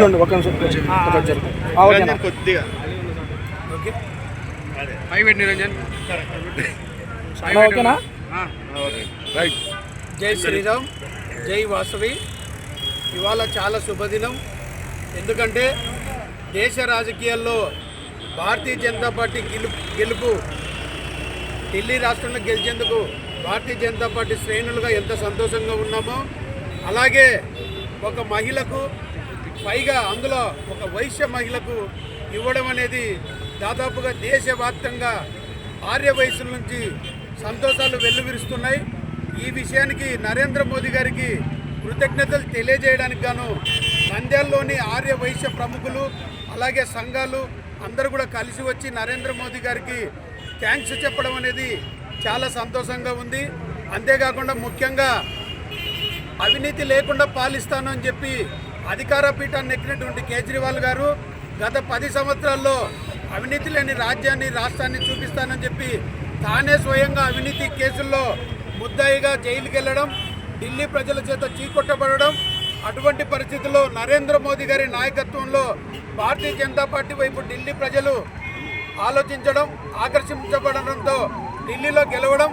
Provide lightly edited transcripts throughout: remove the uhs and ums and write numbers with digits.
కూర్చోండి ఒక నిమిషం కొద్దిగా ఓకేనా. జై శ్రీరామ్, జై వాసవి. ఇవాళ చాలా శుభదినం. ఎందుకంటే దేశ రాజకీయాల్లో భారతీయ జనతా పార్టీ గెలుపు ఢిల్లీ రాష్ట్రంలో గెలిచేందుకు భారతీయ జనతా పార్టీ శ్రేణులుగా ఎంత సంతోషంగా ఉన్నామో, అలాగే ఒక మహిళకు పైగా అందులో ఒక వైశ్య మహిళకు ఇవ్వడం అనేది దాదాపుగా దేశవ్యాప్తంగా ఆర్య వయసుల నుంచి సంతోషాలు వెల్లువిరుస్తున్నాయి. ఈ విషయానికి నరేంద్ర మోదీ గారికి కృతజ్ఞతలు తెలియజేయడానికి గాను నంద్యాలలోని ఆర్య వైశ్య ప్రముఖులు అలాగే సంఘాలు అందరూ కూడా కలిసి వచ్చి నరేంద్ర మోదీ గారికి థ్యాంక్స్ చెప్పడం అనేది చాలా సంతోషంగా ఉంది. అంతేకాకుండా ముఖ్యంగా అవినీతి లేకుండా పాలిస్తాను అని చెప్పి అధికార పీఠాన్ని ఎక్కినటువంటి కేజ్రీవాల్ గారు గత 10 సంవత్సరాల్లో అవినీతి లేని రాజ్యాన్ని రాష్ట్రాన్ని చూపిస్తానని చెప్పి తానే స్వయంగా అవినీతి కేసుల్లో ముద్దాయిగా జైలుకి వెళ్ళడం, ఢిల్లీ ప్రజల చేత చీకొట్టబడడం, అటువంటి పరిస్థితుల్లో నరేంద్ర మోదీ గారి నాయకత్వంలో భారతీయ జనతా పార్టీ వైపు ఢిల్లీ ప్రజలు ఆలోచించడం, ఆకర్షించబడడంతో ఢిల్లీలో గెలవడం.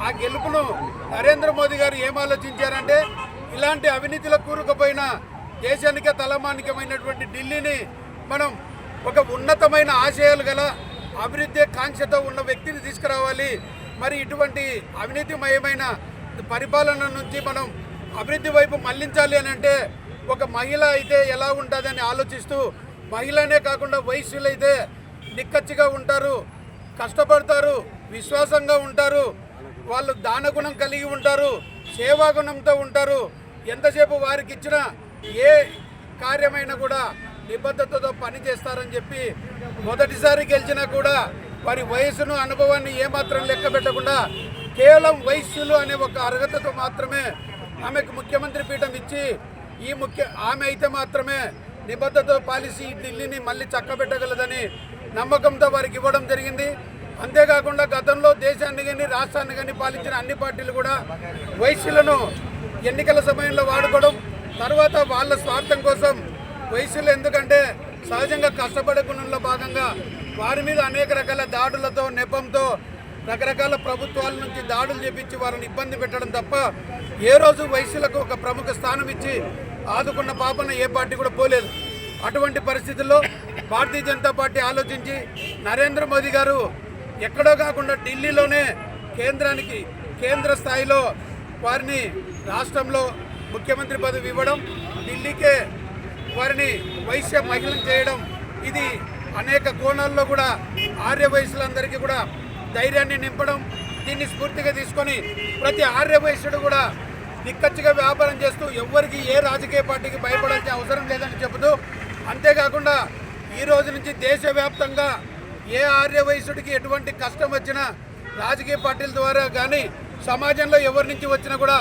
ఆ గెలుపును నరేంద్ర మోదీ గారు ఏం ఆలోచించారంటే ఇలాంటి అవినీతిలో కూరుకుపోయిన దేశానికే తలమానికమైనటువంటి ఢిల్లీని మనం ఒక ఉన్నతమైన ఆశయాలు గల అభివృద్ధి కాంక్షతో ఉన్న వ్యక్తిని తీసుకురావాలి. మరి ఇటువంటి అవినీతిమయమైన పరిపాలన నుంచి మనం అభివృద్ధి వైపు మళ్లించాలి అని అంటే ఒక మహిళ అయితే ఎలా ఉంటుందని ఆలోచిస్తూ, మహిళనే కాకుండా వయస్సులైతే నిక్కచ్చిగా ఉంటారు, కష్టపడతారు, విశ్వాసంగా ఉంటారు, వాళ్ళు దానగుణం కలిగి ఉంటారు, సేవాగుణంతో ఉంటారు. ఎంతసేపు వారికి ఇచ్చిన ఏ కార్యమైనా కూడా నిబద్ధతతో పనిచేస్తారని చెప్పి మొదటిసారి గెలిచినా కూడా వారి వయసును అనుభవాన్ని ఏమాత్రం లెక్క పెట్టకుండా కేవలం వయస్సులు అనే ఒక అర్హతతో మాత్రమే ఆమెకు ముఖ్యమంత్రి పీఠం ఇచ్చి ఆమె అయితే మాత్రమే నిబద్ధతతో పాలిసి ఢిల్లీని మళ్ళీ చక్కబెట్టగలదని నమ్మకంతో వారికి ఇవ్వడం జరిగింది. అంతేకాకుండా గతంలో దేశాన్ని కానీ రాష్ట్రాన్ని కానీ పాలించిన అన్ని పార్టీలు కూడా వయస్సులను ఎన్నికల సమయంలో వాడుకోవడం, తర్వాత వాళ్ళ స్వార్థం కోసం వయస్సులు ఎందుకంటే సహజంగా కష్టపడే గుణంలో భాగంగా వారి మీద అనేక రకాల దాడులతో నెపంతో రకరకాల ప్రభుత్వాల నుంచి దాడులు చేపించి వారిని ఇబ్బంది పెట్టడం తప్ప ఏ రోజు వయస్సులకు ఒక ప్రముఖ స్థానం ఇచ్చి ఆదుకున్న పాపన ఏ పార్టీ కూడా పోలేదు. అటువంటి పరిస్థితుల్లో భారతీయ జనతా పార్టీ ఆలోచించి నరేంద్ర మోదీ గారు ఎక్కడో కాకుండా ఢిల్లీలోనే కేంద్ర స్థాయిలో వారిని రాష్ట్రంలో ముఖ్యమంత్రి పదవి ఇవ్వడం, ఢిల్లీకే వారిని వైశ్య మహిళను చేయడం, ఇది అనేక కోణాల్లో కూడా ఆర్య వయసులందరికీ కూడా ధైర్యాన్ని నింపడం. దీన్ని స్ఫూర్తిగా తీసుకొని ప్రతి ఆర్య వయసుడు కూడా నిక్కచ్చిగా వ్యాపారం చేస్తూ ఎవ్వరికి ఏ రాజకీయ పార్టీకి భయపడాల్సిన అవసరం లేదని చెబుతూ, అంతేకాకుండా ఈ రోజు నుంచి దేశవ్యాప్తంగా ఏ ఆర్య వయసుడికి ఎటువంటి కష్టం వచ్చినా రాజకీయ పార్టీల ద్వారా కానీ సమాజంలో ఎవరి నుంచి వచ్చినా కూడా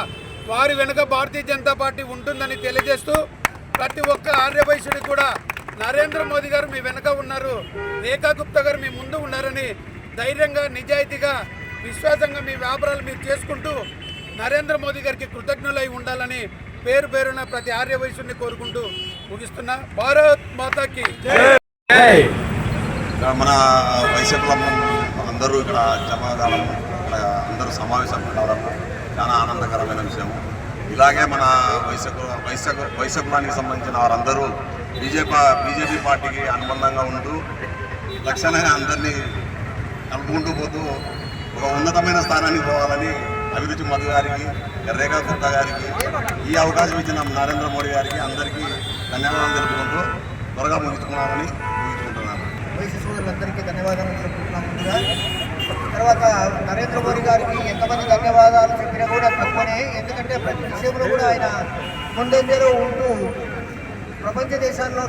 వారి వెనుక భారతీయ జనతా పార్టీ ఉంటుందని తెలియజేస్తూ, ప్రతి ఒక్క ఆర్య వయసుడికి కూడా నరేంద్ర మోదీ గారు మీ వెనుక ఉన్నారు, రేఖా గుప్తా గారు మీ ముందు ఉన్నారని ధైర్యంగా నిజాయితీగా విశ్వాసంగా మీ వ్యాపారాలు మీరు చేసుకుంటూ నరేంద్ర మోదీ గారికి కృతజ్ఞులై ఉండాలని పేరు పేరున ప్రతి ఆర్య వయసుని కోరుకుంటూ ముగిస్తున్నా. భారత్ మాతాకి జై. మన వైశ్యకులం అందరూ ఇక్కడ జమ కావడం, అందరూ సమావేశం కావడం చాలా ఆనందకరమైన విషయం. ఇలాగే మన వైశ్యకులానికి సంబంధించిన వారందరూ బీజేపీ పార్టీకి అనుబంధంగా ఉంటూ లక్ష్యాన్ని అందరినీ కలుపుకుంటూ పోతూ ఒక ఉన్నతమైన స్థానానికి పోవాలని అభిరుచి మధు గారికి, రేఖా గుప్తా గారికి ఈ అవకాశం ఇచ్చిన నరేంద్ర మోడీ గారికి అందరికీ ధన్యవాదాలు తెలుపుకుంటూ త్వరగా ముగించుకున్నామని ముగించుకుంటున్నాను. వైశ్య సోదరులందరికీ ధన్యవాదాలు తెలుపుతున్నాం. ముందుగా తర్వాత నరేంద్ర మోడీ గారికి ఎంతమంది ధన్యవాదాలు చెప్పినా కూడా తక్కువనే. ఎందుకంటే ప్రతి విషయంలో కూడా ఆయన ముందంజలో ఉంటూ ప్రపంచ దేశాల్లో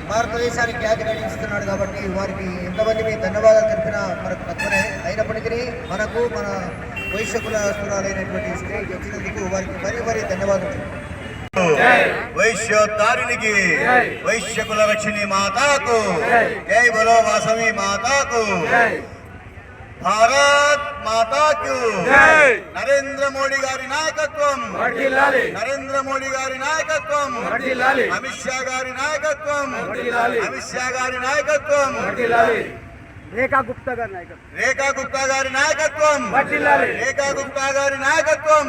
భారతదేశానికి ఖ్యాతి గడించుతున్నాడు. కాబట్టి వారికి ఎంతమంది మీ ధన్యవాదాలు తెలిపినా మనకు తక్కువనే. అయినప్పటికీ మనకు మన వైశ్య కులస్తురాలైనటువంటి స్త్రీ వచ్చినందుకు వారికి మరీ ధన్యవాదాలు. వైశ్యోద్ధారినికి వైశ్య కుల రక్షిణి మాతాకు జై బలో వాసవి మాతాకు. భారత్ మాతాకు నరేంద్ర మోడీ గారి నాయకత్వం, నరేంద్ర మోడీ గారి నాయకత్వం, అమిత్ షా గారి నాయకత్వం, అమిత్ షా గారి నాయకత్వం, రేఖా గుప్తా గారి నాయకత్వం, రేఖా గుప్తా గారి నాయకత్వం, రేఖా గుప్తా గారి నాయకత్వం.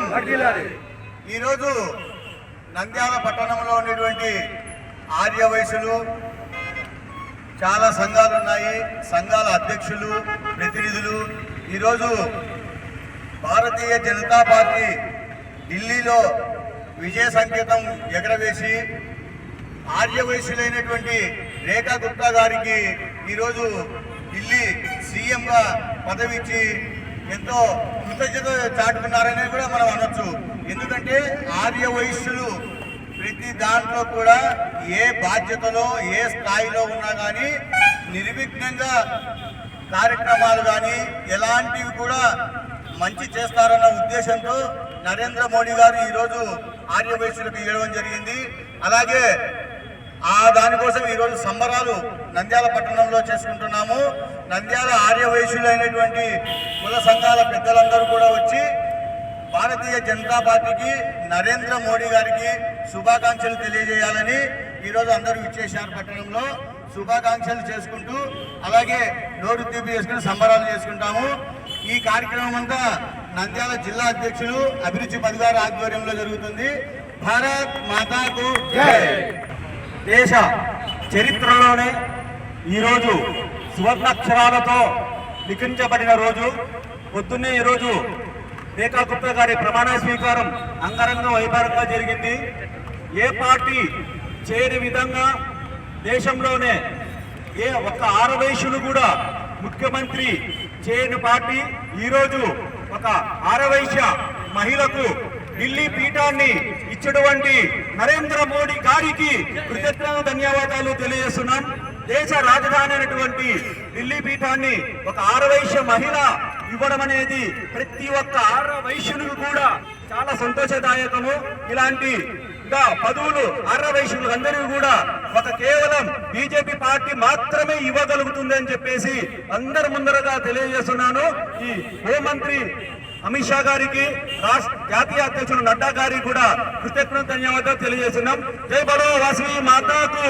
ఈరోజు నంద్యాల పట్టణంలో ఉన్నటువంటి ఆర్య వయసులు చాలా సంఘాలు ఉన్నాయి, సంఘాల అధ్యక్షులు, ప్రతినిధులు ఈరోజు భారతీయ జనతా పార్టీ ఢిల్లీలో విజయ సంకేతం ఎగరవేసి ఆర్య వయసులైనటువంటి రేఖా గుప్తా గారికి ఈరోజు ఢిల్లీ సీఎంగా పదవి ఇచ్చి ఎంతో కృతజ్ఞత చాటుకున్నారని కూడా మనం అనొచ్చు. ఎందుకంటే ఆర్య వయస్సులు ప్రతి దాంట్లో కూడా ఏ బాధ్యతలో ఏ స్థాయిలో ఉన్నా కానీ నిర్విఘ్నంగా కార్యక్రమాలు కానీ ఎలాంటివి కూడా మంచి చేస్తారన్న ఉద్దేశంతో నరేంద్ర మోడీ గారు ఈరోజు ఆర్య వయస్సులకు ఇవ్వడం జరిగింది. అలాగే దానికోసం ఈరోజు సంబరాలు నంద్యాల పట్టణంలో చేసుకుంటున్నాము. నంద్యాల ఆర్య వయస్సులైనటువంటి కుల సంఘాల పెద్దలందరూ కూడా వచ్చి భారతీయ జనతా పార్టీకి నరేంద్ర మోడీ గారికి శుభాకాంక్షలు తెలియజేయాలని ఈరోజు అందరూ ఇచ్చేశారు. పట్టణంలో శుభాకాంక్షలు చేసుకుంటూ అలాగే నోరు తీపి చేసుకుని సంబరాలు చేసుకుంటాము. ఈ కార్యక్రమం అంతా నంద్యాల జిల్లా అధ్యక్షులు అభిరుచి పదిగారి ఆధ్వర్యంలో జరుగుతుంది. భారత్ మాతాకు జై. దేశ చరిత్రలోనే ఈరోజు సువర్ణాక్షరాలతో లిఖించబడిన రోజు. పొద్దున్నే ఈరోజు రేఖా గుప్తా గారి ప్రమాణ స్వీకారం అంగరంగ వైభవంగా జరిగింది. ఏ పార్టీ చేయని విధంగా దేశంలోనే ఏ ఒక్క ఆరవయసులు కూడా ముఖ్యమంత్రి చేయని పార్టీ ఈరోజు ఒక ఆరవయస్య మహిళకు ఢిల్లీ పీఠాన్ని ఇచ్చినటువంటి నరేంద్ర మోడీ గారికి కృతజ్ఞత ధన్యవాదాలు తెలియజేస్తున్నాం. దేశ రాజధాని అయినటువంటి ఢిల్లీ పీఠాన్ని ఒక ఆరవయస్య మహిళ ఇవ్వడం అనేది ప్రతి ఒక్క ఆరవయస్సులకు కూడా చాలా సంతోషదాయకము. ఇలాంటి పదవులు ఆరవయస్సులకు అందరికీ కూడా ఒక కేవలం బీజేపీ పార్టీ మాత్రమే ఇవ్వగలుగుతుందని చెప్పేసి అందరి ముందరగా తెలియజేస్తున్నాను. ఈ హోంమంత్రి అమిత్ షా గారికి, జాతీయ అధ్యక్షుడు నడ్డా గారికి కూడా కృతజ్ఞత ధన్యవాదాలు తెలియజేస్తున్నాం. జై బలో వాసవి మాతాకు.